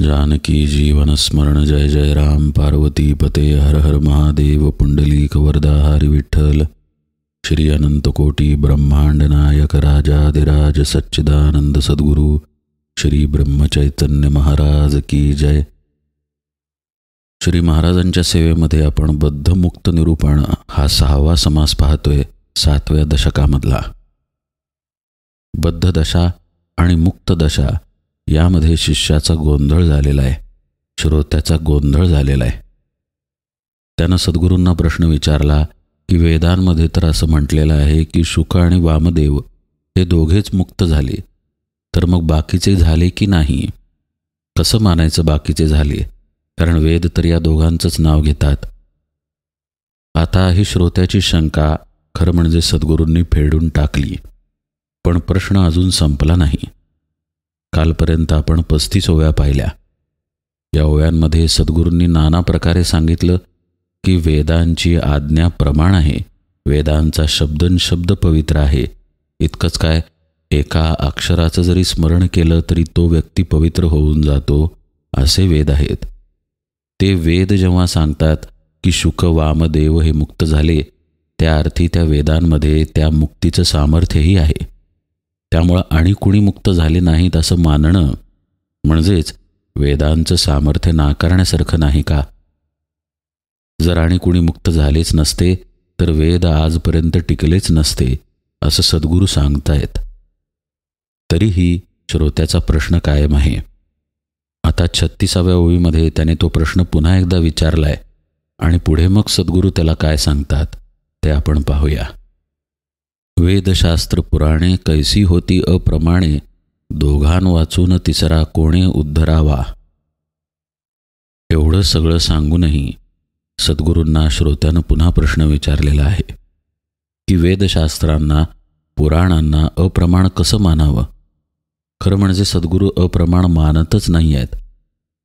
जानकी जीवन स्मरण जय जय राम पार्वती पते हर हर महादेव पुंडलीक वरदा हरि विठ्ठल श्री अनंत कोटी ब्रह्मांड नायक राजाधिराज सच्चिदानंद सद्गुरु श्री ब्रह्मचैतन्य महाराज की जय। श्री महाराजांच्या सेवेमध्ये आपण बद्धमुक्त निरूपण हा 6वा समास पाहतोय 7व्या दशकामधला। बद्ध दशा आणि मुक्त दशा यामध्ये शिष्याचा गोंधळ झालेला आहे, श्रोत्याचा गोंधळ झालेला आहे। त्यानं सद्गुरूंना प्रश्न विचारला की वेदांमध्ये तर असं म्हटलेलं आहे की शुक आणि वामदेव हे दोघेच मुक्त झाले, तर मग बाकीचे झाले की नाही? कसं मानायचं बाकीचे झाले? कारण वेद तर या दोघांचंच नाव घेतात। आता ही श्रोत्याची शंका खरं म्हणजे सद्गुरूंनी फेडून टाकली, पण प्रश्न अजून संपला नाही। कालपर्यंत आपण 35 ओव्या पाहिल्या। या ओव्यांमध्ये सद्गुरूंनी नाना प्रकारे सांगितलं की वेदांची आज्ञा प्रमाण आहे, वेदांचा शब्दनशब्द पवित्र आहे। इतकंच काय, एका अक्षराचं जरी स्मरण केलं तरी तो व्यक्ती पवित्र होऊन जातो, असे वेद आहेत। ते वेद जेव्हा सांगतात की शुक वामदेव हे मुक्त झाले, त्या अर्थी त्या वेदांमध्ये त्या मुक्तीचं सामर्थ्यही आहे। त्यामुळं आणि कुणी मुक्त झाले नाहीत असं मानणं म्हणजेच वेदांचं सामर्थ्य नाकारण्यासारखं नाही का? जर आणि कुणी मुक्त झालेच नसते तर वेद आजपर्यंत टिकलेच नसते असं सद्गुरू सांगतायत। तरीही श्रोत्याचा प्रश्न कायम आहे। आता 36व्या ओळीमध्ये त्याने तो प्रश्न पुन्हा एकदा विचारलाय आणि पुढे मग सद्गुरू त्याला काय सांगतात ते आपण पाहूया। वेदशास्त्र पुराणे कैसी होती अप्रमाणे, दोघां वाचून तिसरा कोणे उद्धरावा। एवढं सगळं सांगूनही सद्गुरूंना श्रोत्यानं पुन्हा प्रश्न विचारलेला आहे की वेदशास्त्रांना पुराणांना अप्रमाण कसं मानावं? खरं म्हणजे सद्गुरू अप्रमाण मानतच नाही आहेत,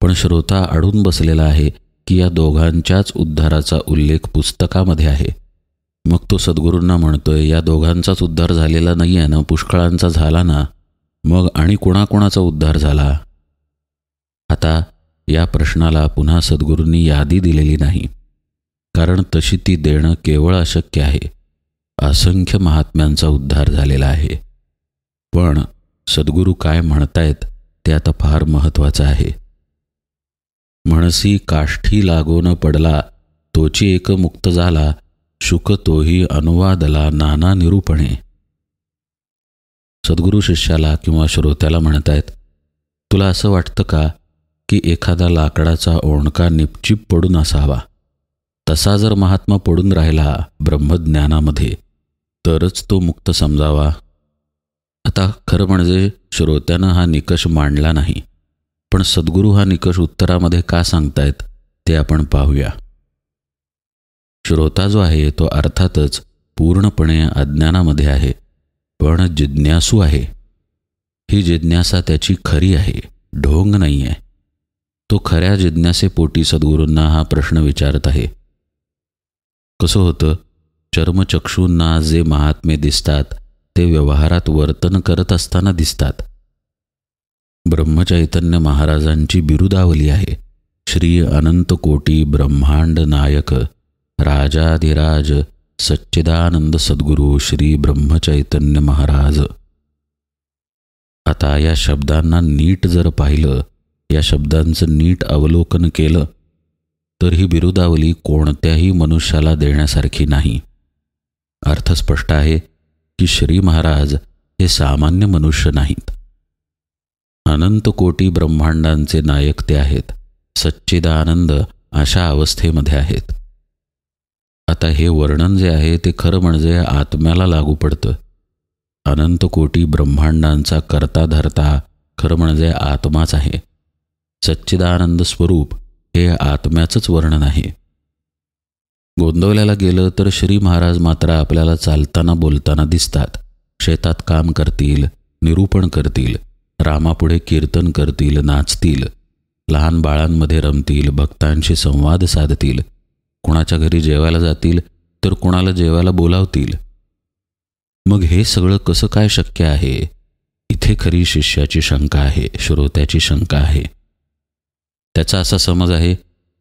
पण श्रोता अडून बसलेला आहे की या दोघांच्याच उद्धाराचा उल्लेख पुस्तकामध्ये आहे। मग तो सद्गुरूंना म्हणतोय या दोघांचाच उद्धार झालेला नाही आहे ना, पुष्कळांचा झाला ना, मग आणि कोणाकोणाचा उद्धार झाला? आता या प्रश्नाला पुन्हा सद्गुरूंनी यादी दिलेली नाही, कारण तशी ती देणं केवळ अशक्य आहे। असंख्य महात्म्यांचा उद्धार झालेला आहे। पण सद्गुरू काय म्हणतायत ते आता फार महत्त्वाचं आहे। म्हणसी काष्ठी लागून पडला, तोची एक मुक्त झाला, शुक तोही अनुवादला नाना निरूपणे। सद्गुरू शिष्याला किंवा श्रोत्याला म्हणतायत, तुला असं वाटतं का की एखादा लाकडाचा ओंडका निपचिप पडून असावा, तसा जर महात्मा पडून राहिला ब्रह्मज्ञानामध्ये तरच तो मुक्त समजावा? आता खरं म्हणजे श्रोत्यानं हा निकष मांडला नाही, पण सद्गुरू हा निकष उत्तरामध्ये का सांगतायत ते आपण पाहूया। श्रोता जो आहे तो अर्थातच पूर्णपणे अज्ञानामध्ये आहे, पण जिज्ञासू आहे। ही जिज्ञासा त्याची खरी आहे, ढोंग नाही आहे। तो खऱ्या जिज्ञासेपोटी सद्गुरूंना हा प्रश्न विचारत आहे। कसं होतं, चर्मचक्षूंना जे महात्मे दिसतात ते व्यवहारात वर्तन करत असताना दिसतात। ब्रह्मचैतन्य महाराजांची बिरुदावली आहे, श्री अनंत कोटी ब्रह्मांड नायक राजाधिराज सच्चिदानंद सद्गुरु श्री ब्रह्मचैतन्य महाराज। आता या शब्दांना नीट जर पाहिलं, या शब्दांचं नीट अवलोकन केलं तर ही बिरुदावली कोणत्याही मनुष्याला देण्यासारखी नाही। अर्थ स्पष्ट आहे की श्री महाराज हे सामान्य मनुष्य नाहीत। अनंत कोटी ब्रह्मांडांचे नायक ते आहेत, सच्चिदानंद अशा अवस्थेमध्ये आहेत। आता हे वर्णन जे आहे ते खरं म्हणजे आत्म्याला लागू पडतं। अनंत कोटी ब्रह्मांडांचा करता धरता खरं म्हणजे आत्माच आहे। सच्चिदानंद स्वरूप हे आत्म्याचंच वर्णन आहे। गोंदवल्याला गेलं तर श्री महाराज मात्र आपल्याला चालताना बोलताना दिसतात, शेतात काम करतील, निरूपण करतील, रामापुढे कीर्तन करतील, नाचतील, लहान बाळांमध्ये रमतील, भक्तांशी संवाद साधतील, कुणाच्या घरी जेवायला जातील तर कुणाला जेवायला बोलावतील। मग हे सगळं कसं काय शक्य आहे? इथे खरी शिष्याची शंका आहे, श्रोत्याची शंका आहे। त्याचा असा समज आहे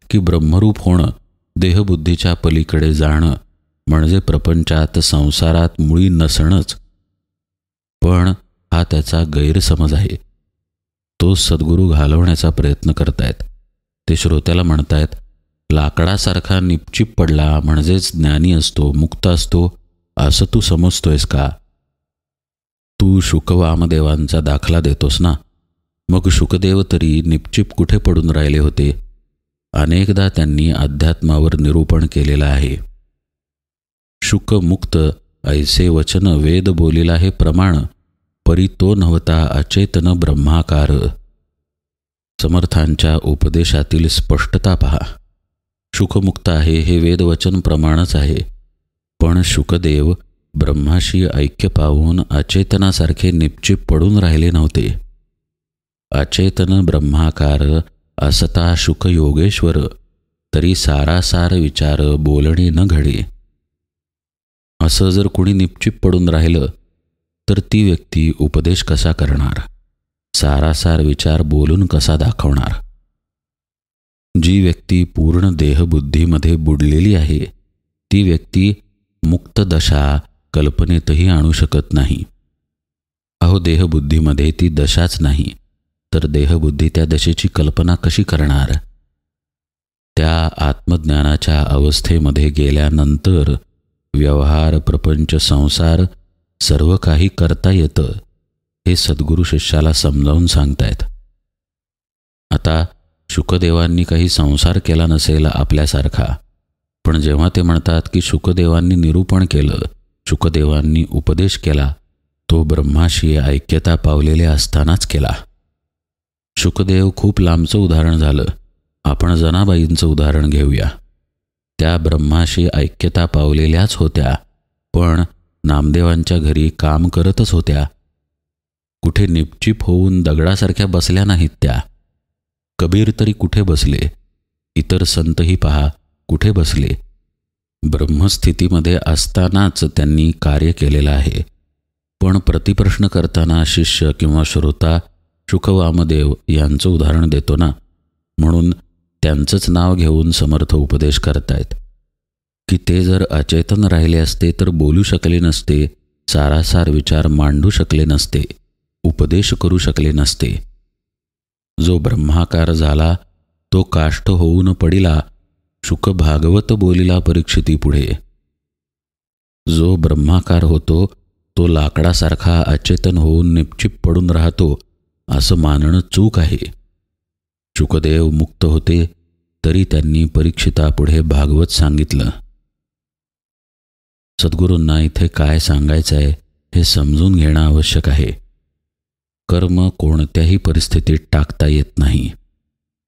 की ब्रह्मरूप होणं, देहबुद्धीच्या पलीकडे जाणं म्हणजे प्रपंचात, संसारात मुळी नसणंच. पण हा त्याचा गैरसमज आहे. तो सद्गुरू घालवण्याचा प्रयत्न करतायत. ते श्रोत्याला म्हणतायत, लाकडासारखा निपचिप पडला म्हणजेच ज्ञानी असतो, मुक्त असतो असं तू समजतोयस का? तू शुकवामदेवांचा दाखला देतोस ना, मग शुकदेव तरी निपचिप कुठे पडून राहिले होते? अनेकदा त्यांनी अध्यात्मावर निरूपण केलेलं आहे. शुकमुक्त ऐसे वचन वेद बोलिला हे प्रमाण, परी तो नव्हता अचेतन ब्रह्माकार. समर्थांच्या उपदेशातील स्पष्टता पहा. शुकमुक्त आहे हे वेदवचन प्रमाणच आहे, पण शुकदेव ब्रह्माशी ऐक्य पाहून अचेतनासारखे निपचिप पडून राहिले नव्हते. अचेतन ब्रह्माकार असता शुकयोगेश्वर, तरी सारासार विचार बोलणे न घडे. असं जर कुणी निपचिप पडून राहिलं तर ती व्यक्ती उपदेश कसा करणार? सारासार विचार बोलून कसा दाखवणार? जी व्यक्ती पूर्ण देहबुद्धीमध्ये बुडलेली आहे ती व्यक्ती मुक्त दशा कल्पनेतही आणू शकत नाही. अहो, देहबुद्धीमध्ये ती दशाच नाही तर देहबुद्धी त्या दशेची कल्पना कशी करणार? त्या आत्मज्ञानाच्या अवस्थेमध्ये गेल्यानंतर व्यवहार, प्रपंच, संसार सर्व काही करता येतं, हे सद्गुरू शिष्याला समजावून सांगतायत. आता शुकदेवांनी काही संसार केला नसेल आपल्यासारखा, पण जेव्हा ते म्हणतात की शुकदेवांनी निरूपण केलं, शुकदेवांनी उपदेश केला, तो ब्रह्माशी ऐक्यता पावलेले असतानाच केला. शुकदेव खूप लांबचं उदाहरण झालं. आपण जनाबाईंचं उदाहरण घेऊया. त्या ब्रह्माशी ऐक्यता पावलेल्याच होत्या, पण नामदेवांच्या घरी काम करतच होत्या. कुठे निपचिप होऊन दगडासारख्या बसल्या नाहीत त्या. कबीर तरी कुठे बसले? इतर संतही पहा कुठे बसले? ब्रह्मस्थितीमध्ये असतानाच त्यांनी कार्य केलेलं आहे. पण प्रतिप्रश्न करताना शिष्य किंवा श्रोता शुकवामदेव यांचं उदाहरण देतो ना, म्हणून त्यांचंच नाव घेऊन समर्थ उपदेश करतायत की ते जर अचेतन राहिले असते तर बोलू शकले नसते, सारासार विचार मांडू शकले नसते, उपदेश करू शकले नसते. जो ब्रह्माकार झाला तो काष्ठ होऊन पडिला, शुक भागवत बोलिला परीक्षिती पुढे. जो ब्रह्माकार होतो तो लाकडासारखा अचेतन होऊन निपचिप पडून राहतो असं मानणं चूक आहे. शुकदेव मुक्त होते तरी त्यांनी परीक्षितापुढे भागवत सांगितलं. सद्गुरूंना इथे काय सांगायचं आहे हे समजून घेणं आवश्यक आहे. कर्म कोणत्याही परिस्थितीत टाकता येत नाही.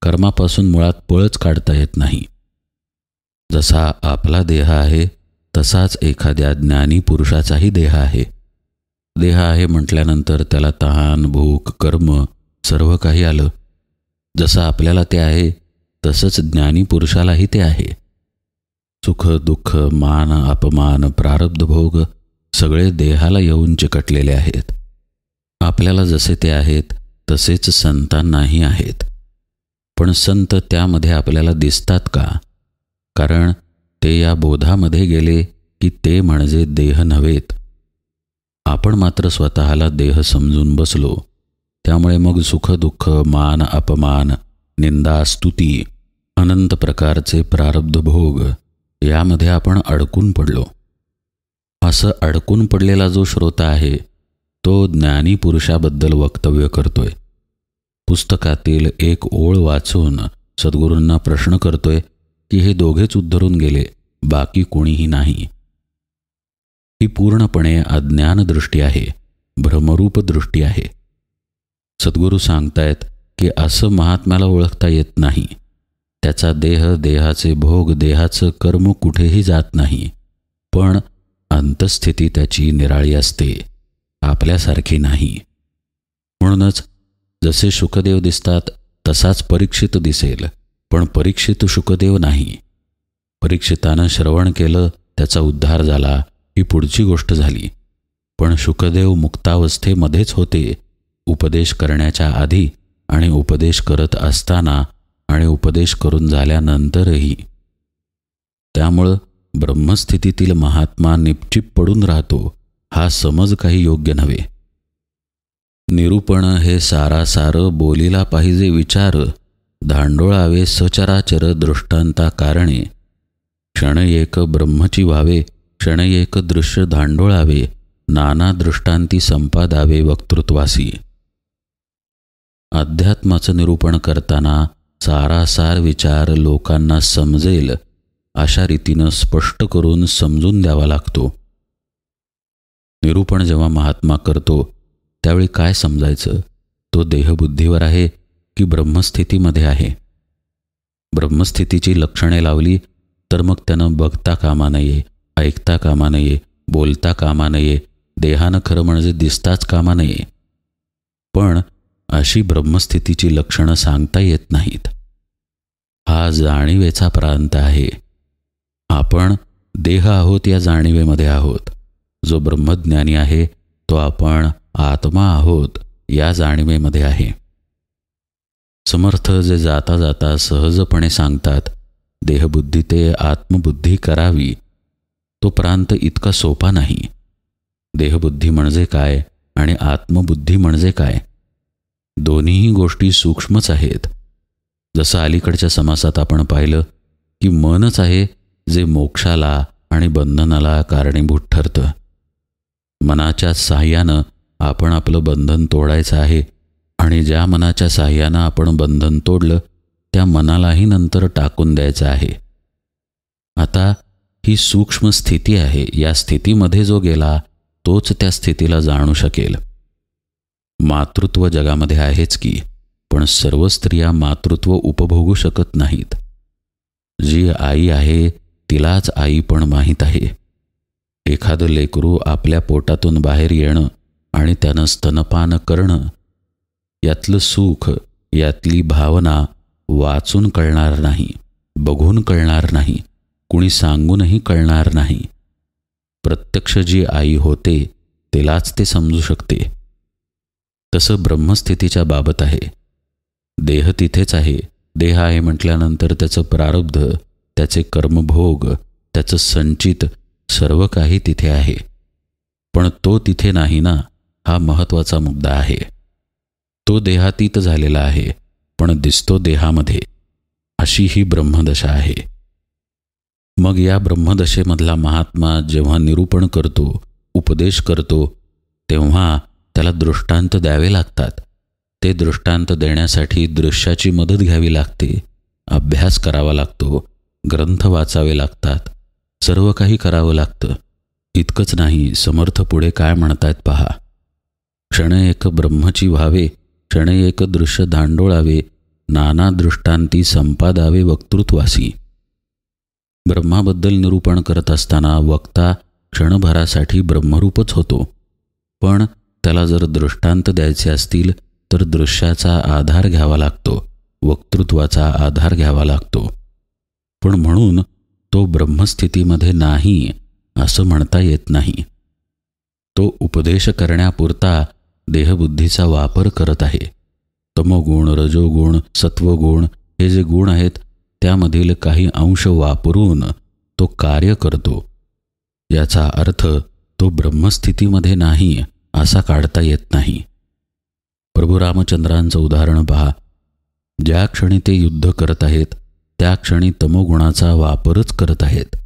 कर्मापासून मुळात पळच काढता येत नाही. जसा आपला देह आहे तसाच एखाद्या ज्ञानी पुरुषाचाही देह आहे. देह आहे म्हटल्यानंतर त्याला तहान, भूक, कर्म सर्व काही आलं. जसं आपल्याला ते आहे तसंच ज्ञानी पुरुषालाही ते आहे. सुख, दुःख, मान, अपमान, प्रारब्ध भोग सगळे देहाला येऊन चिकटलेले आहेत. आपल्याला जसे ते आहेत तसेच संतांनाही आहेत. पण संत त्यामध्ये आपल्याला दिसतात का? कारण ते या बोधामध्ये गेले की ते म्हणजे देह नव्हेत. आपण मात्र स्वतःला देह समजून बसलो. त्यामुळे मग सुख, दुःख, मान, अपमान, निंदा, स्तुती, अनंत प्रकारचे प्रारब्ध भोग यामध्ये आपण अडकून पडलो. असं अडकून पडलेला जो श्रोता आहे तो ज्ञानी पुरुषाबद्दल वक्तव्य करतोय. पुस्तकातील एक ओळ वाचून सद्गुरूंना प्रश्न करतोय की हे दोघेच उद्धरून गेले, बाकी कोणीही नाही. ही पूर्णपणे अज्ञान दृष्टी आहे, भ्रमरूप दृष्टी आहे. सद्गुरू सांगतायत की असं महात्म्याला ओळखता येत नाही. त्याचा देह, देहाचे भोग, देहाचं कर्म कुठेही जात नाही. पण अंतस्थिती त्याची निराळी असते, आपल्यासारखी नाही. म्हणूनच जसे शुकदेव दिसतात तसाच परीक्षित दिसेल, पण परीक्षित शुकदेव नाही. परीक्षितानं श्रवण केलं, त्याचा उद्धार झाला, ही पुढची गोष्ट झाली. पण शुकदेव मुक्तावस्थेमध्येच होते, उपदेश करण्याच्या आधी आणि उपदेश करत असताना आणि उपदेश करून झाल्यानंतरही. त्यामुळं ब्रह्मस्थितीतील महात्मा निपचिप पडून राहतो हा समज काही योग्य नव्हे. निरूपण हे सारासार बोलीला पाहिजे विचार, धांडोळावे सचराचर दृष्टांता कारणे. क्षण एक ब्रह्मची व्हावे, क्षण एक दृश्य धांडोळावे, नाना दृष्टांती संपादावे वक्तृत्वासी. अध्यात्माचं निरूपण करताना सारासार विचार लोकांना समजेल अशा रीतीनं स्पष्ट करून समजून द्यावा लागतो. निरूपण जेव्हा महात्मा करतो त्यावेळी काय समजायचं? तो देहबुद्धीवर आहे की ब्रह्मस्थितीमध्ये आहे? ब्रह्मस्थितीची लक्षणे लावली तर मग त्यानं बघता कामा नये, ऐकता कामा नये, बोलता कामा नये, देहानं खरं म्हणजे दिसताच कामा नये. पण अशी ब्रह्मस्थितीची लक्षणं सांगता येत नाहीत. हा जाणीवेचा प्रांत आहे. आपण देह आहोत या जाणीवेमध्ये आहोत. जो ब्रह्मज्ञानी आहे तो आपण आत्मा आहोत या जाणीवेमध्ये आहे. समर्थ जे जाता जाता सहजपणे सांगतात, देहबुद्धी ते आत्मबुद्धी करावी, तो प्रांत इतका सोपा नाही. देहबुद्धी म्हणजे काय आणि आत्मबुद्धी म्हणजे काय? दोन्हीही गोष्टी सूक्ष्मच आहेत. जसं अलीकडच्या समासात आपण पाहिलं की मनच आहे जे मोक्षाला आणि बंधनाला कारणीभूत ठरतं. मनाच्या साह्यानं आपण आपलं बंधन तोडायचं आहे आणि ज्या मनाच्या साह्यानं आपण बंधन तोडलं त्या मनालाही नंतर टाकून द्यायचं आहे. आता ही सूक्ष्म स्थिती आहे. या स्थितीमध्ये जो गेला तोच त्या स्थितीला जाणू शकेल. मातृत्व जगामध्ये आहेच की, पण सर्व स्त्रिया मातृत्व उपभोगू शकत नाहीत. जी आई आहे तिलाच आई पण माहीत आहे. एखादं लेकरू आपल्या पोटातून बाहेर येणं आणि त्यानं स्तनपान करणं, यातलं सुख, यातली भावना वाचून कळणार नाही, बघून कळणार नाही, कुणी सांगूनही कळणार नाही. प्रत्यक्ष जी आई होते तिलाच ते समजू शकते. तसं ब्रह्मस्थितीच्या बाबत आहे. देह तिथेच आहे. देह आहे म्हटल्यानंतर त्याचं प्रारब्ध, त्याचे कर्मभोग, त्याचं संचित सर्व काही तिथे आहे. पण तो तिथे नाही ना, हा महत्त्वाचा मुद्दा आहे. तो देहातीत झालेला आहे पण दिसतो देहामध्ये. अशी ही ब्रह्मदशा आहे. मग या ब्रह्मदशेमधला महात्मा जेव्हा निरूपण करतो, उपदेश करतो, तेव्हा त्याला दृष्टांत द्यावे लागतात. ते दृष्टांत देण्यासाठी दृश्याची मदत घ्यावी लागते. अभ्यास करावा लागतो, ग्रंथ वाचावे लागतात, सर्व काही करावं लागतं. इतकंच नाही, समर्थ पुढे काय म्हणतायत पहा. क्षण एक ब्रह्मची व्हावे, क्षण एक दृश्य धांडोळावे, नाना दृष्टांती संपादावे वक्तृत्वासी. ब्रह्माबद्दल निरूपण करत असताना वक्ता क्षणभरासाठी ब्रह्मरूपच होतो. पण त्याला जर दृष्टांत द्यायचे असतील तर दृश्याचा आधार घ्यावा लागतो, वक्तृत्वाचा आधार घ्यावा लागतो. पण म्हणून तो ब्रह्मस्थितीमध्ये नाही असं म्हणता येत नाही. तो उपदेश करण्यापुरता देहबुद्धीचा वापर करत आहे. तमोगुण, रजोगुण, सत्वगुण हे जे गुण आहेत त्यामधील काही अंश वापरून तो कार्य करतो. याचा अर्थ तो ब्रह्मस्थितीमध्ये नाही असा काढता येत नाही. प्रभू रामचंद्रांचं उदाहरण पहा. ज्या क्षणी ते युद्ध करत आहेत त्या क्षणी तमोगुणाचा वापरच करत आहेत.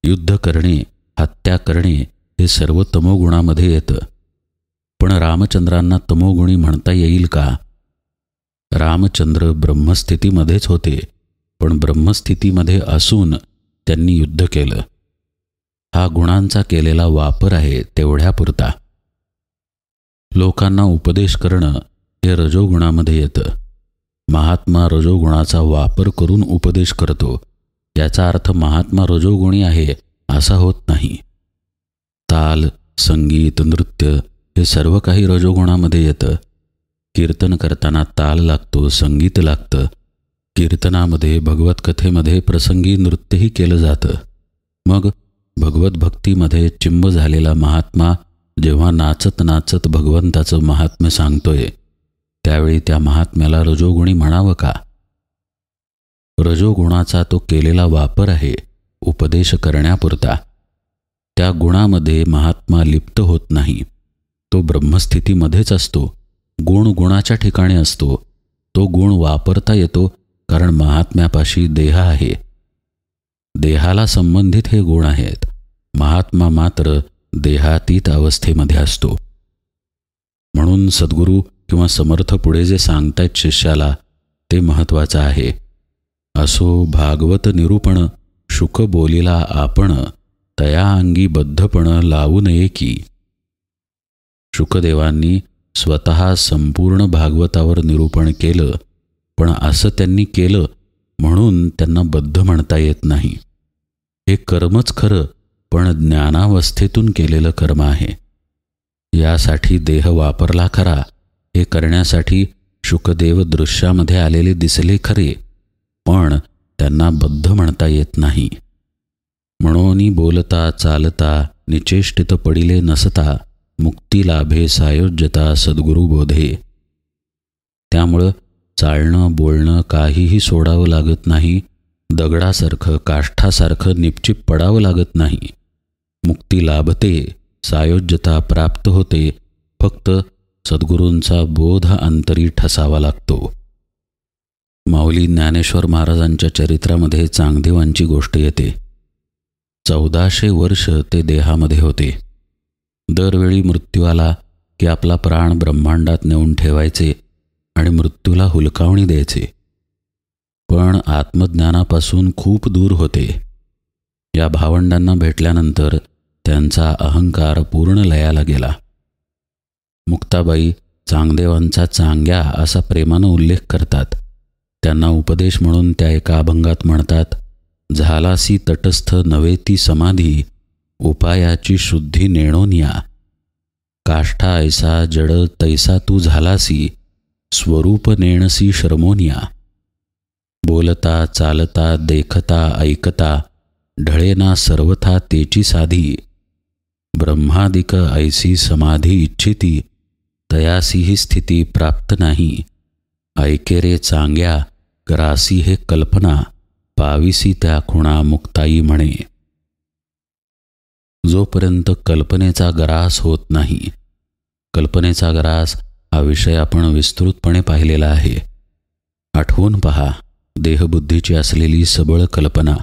युद्ध करणे, हत्या करणे हे सर्व तमोगुणामध्ये येतं. पण रामचंद्रांना तमोगुणी म्हणता येईल का? रामचंद्र ब्रह्मस्थितीमध्येच होते, पण ब्रह्मस्थितीमध्ये असून त्यांनी युद्ध केलं. हा गुणांचा केलेला वापर आहे तेवढ्यापुरता. लोकांना उपदेश करणं हे रजोगुणामध्ये येतं. महात्मा रजोगुणाचा वापर करून उपदेश करतो. याचा अर्थ महात्मा रजोगुणी आहे असा होत नाही. ताल, संगीत, नृत्य हे सर्व काही रजोगुणामध्ये येतं. कीर्तन करताना ताल लागतो, संगीत लागतं. कीर्तनामध्ये, भगवत कथेमध्ये प्रसंगी नृत्यही केलं जातं. मग भगवत भक्तीमध्ये चिंब झालेला महात्मा जेव्हा नाचत नाचत भगवंताचं महात्म्य सांगतोय त्यावेळी त्या महात्म्याला रजोगुणी म्हणावं का? रजोगुणाचा तो केलेला वापर आहे उपदेश करण्यापुरता. त्या गुणामध्ये महात्मा लिप्त होत नाही. तो ब्रह्मस्थितीमध्येच असतो. गुण गुणाच्या ठिकाणी असतो. तो गुण वापरता येतो कारण महात्म्यापाशी देह आहे. देहाला संबंधित हे गुण आहेत. महात्मा मात्र देहातीत अवस्थेमध्ये असतो. म्हणून सद्गुरू किंवा समर्थ पुढे जे सांगतायत शिष्याला ते महत्त्वाचं आहे. असो भागवत निरूपण शुक बोलिला आपण, तया अंगी बद्धपण लावू नये की. शुकदेवांनी स्वतः संपूर्ण भागवतावर निरूपण केलं, पण असं त्यांनी केलं म्हणून त्यांना बद्ध म्हणता येत नाही. हे कर्मच खरं, पण ज्ञानावस्थेतून केलेलं कर्म आहे. यासाठी देह वापरला खरा. हे करण्यासाठी शुकदेव दृश्यामध्ये आलेले दिसले खरे, पण त्यांना बद्ध म्हणता येत नाही. म्हणून बोलता चालता निचेष्टित पडिले नसता, मुक्ती लाभे सायोज्यता सद्गुरु बोधे. त्यामुळं चालणं बोलणं काहीही सोडावं लागत नाही. दगडासारखं काष्ठासारखं निपचिप पडावं लागत नाही. मुक्ती लाभते, सायोज्यता प्राप्त होते. फक्त सद्गुरूंचा बोध अंतरी ठसावा लागतो. माऊली ज्ञानेश्वर महाराजांच्या चरित्रामध्ये चांगदेवांची गोष्ट येते. 1400 वर्ष ते देहामध्ये होते. दरवेळी मृत्यू आला की आपला प्राण ब्रह्मांडात नेऊन ठेवायचे आणि मृत्यूला हुलकावणी द्यायचे. पण आत्मज्ञानापासून खूप दूर होते. या भावंडांना भेटल्यानंतर त्यांचा अहंकार पूर्ण लयाला गेला. मुक्ताबाई चांगदेवांचा चांग्या असा प्रेमानं उल्लेख करतात. त्यांना उपदेश म्हणून त्या एका अभंगात म्हणतात, झालासी तटस्थ नव्हे ती समाधी, उपायाची शुद्धी नेणोनिया. काष्ठा ऐसा जड तैसा तू झालासी, स्वरूप नेणसी शर्मोनिया. बोलता चालता देखता ऐकता, ढळेना सर्वथा तेची साधी. ब्रह्मादिक ऐसी समाधी इच्छिती, तयासी ही स्थिती प्राप्त नाही. ऐके रे चांग्या करासी हे कल्पना, पाविसी त्या खुणा मुक्ताई म्हणे. जोपर्यंत कल्पनेचा ग्रास होत नाही. कल्पनेचा ग्रास हा विषय आपण विस्तृतपणे पाहिलेला आहे. आठवून पहा, देहबुद्धीची असलेली सबळ कल्पना,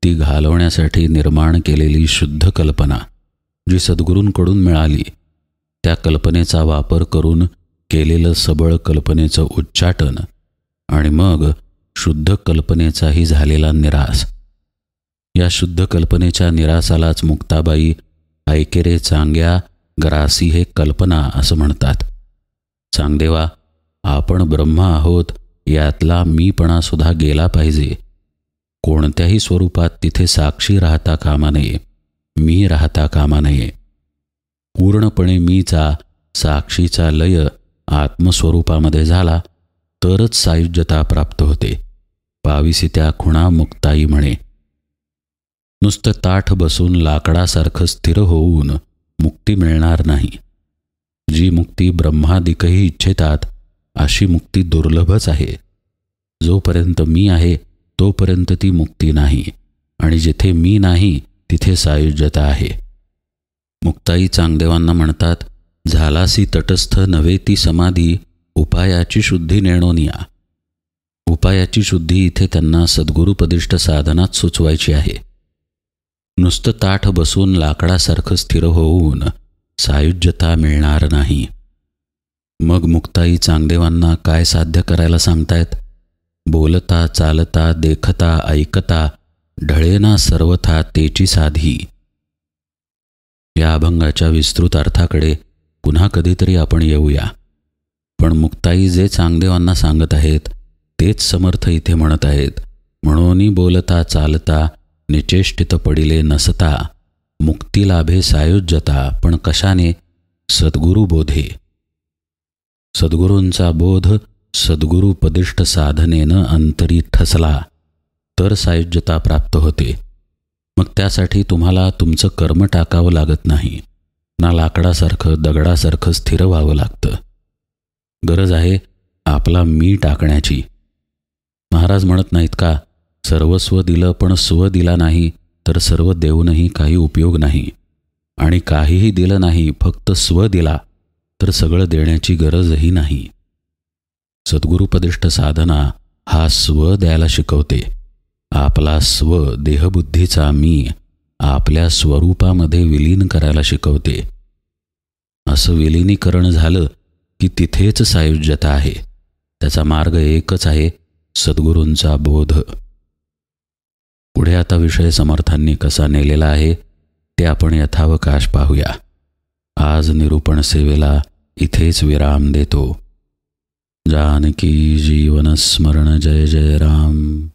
ती घालवण्यासाठी निर्माण केलेली शुद्ध कल्पना जी सद्गुरूंकडून मिळाली, त्या कल्पनेचा वापर करून केलेलं सबळ कल्पनेचं उच्चाटन आणि मग शुद्ध कल्पनेचाही झालेला निरास. या शुद्ध कल्पनेच्या निरासालाच मुक्ताबाई ऐकेरे चांग्या ग्रासी हे कल्पना असं म्हणतात. चांगदेवा, आपण ब्रह्म आहोत यातला मीपणासुद्धा गेला पाहिजे. कोणत्याही स्वरूपात तिथे साक्षी राहता कामा नये, मी राहता कामा नये. पूर्णपणे मीचा साक्षीचा लय आत्मस्वरूपामध्ये झाला तरच सायुज्यता प्राप्त होते. पाविसी त्या खुणा मुक्ताई म्हणे. नुसतं ताठ बसून लाकडासारखं स्थिर होऊन मुक्ती मिळणार नाही. जी मुक्ती ब्रह्मादिकही इच्छितात अशी मुक्ती दुर्लभच आहे. जोपर्यंत मी आहे तोपर्यंत ती मुक्ती नाही, आणि जिथे मी नाही तिथे सायुज्यता आहे. मुक्ताई चांगदेवांना म्हणतात, झालासी तटस्थ नव्हे ती समाधी, उपायाची शुद्धी नेणोनिया. उपायाची शुद्धी इथे त्यांना सद्गुरुपदिष्ट साधनात सुचवायची आहे. नुसतं ताठ बसून लाकडासारखं स्थिर होऊन सायुज्यता मिळणार नाही. मग मुक्ताई चांगदेवांना काय साध्य करायला सांगतायत? बोलता चालता देखता ऐकता, ढळेना सर्वथा तेची साधी. या अभंगाच्या विस्तृत अर्थाकडे पुन्हा कधीतरी आपण येऊया. पण मुक्ताई जे चांगदेवांना सांगत आहेत तेच समर्थ इथे म्हणत आहेत. म्हणून बोलता चालता निचेष्टित पडिले नसता, मुक्ती लाभे सायुज्यता. पण कशाने? सद्गुरु बोधे. सद्गुरूंचा बोध सद्गुरुपदिष्ट साधनेनं अंतरी ठसला तर सायुज्यता प्राप्त होते. मग त्यासाठी तुम्हाला तुमचं कर्म टाकावं लागत नाही, ना लाकडासारखं दगडासारखं स्थिर व्हावं लागतं. गरज आहे आपला मी टाकण्याची. महाराज म्हणत नाहीत का, सर्वस्व दिलं पण स्व दिला नाही तर सर्व देऊनही काही उपयोग नाही, आणि काहीही दिलं नाही फक्त स्व दिला तर सगळं देण्याची गरजही नाही. सद्गुरुपदिष्ट साधना हा स्व द्यायला शिकवते. आपला स्व देहबुद्धीचा मी आपल्या स्वरूपामध्ये विलीन करायला शिकवते. असं विलिनीकरण झालं की तिथेच सायुज्यता आहे. त्याचा मार्ग एकच आहे, सद्गुरूंचा बोध. पुढे आता विषय समर्थांनी कसा नेलेला आहे ते आपण यथावकाश पाहूया. आज निरूपण सेवेला इथेच विराम देतो. जानकी जीवन स्मरण जय जय राम.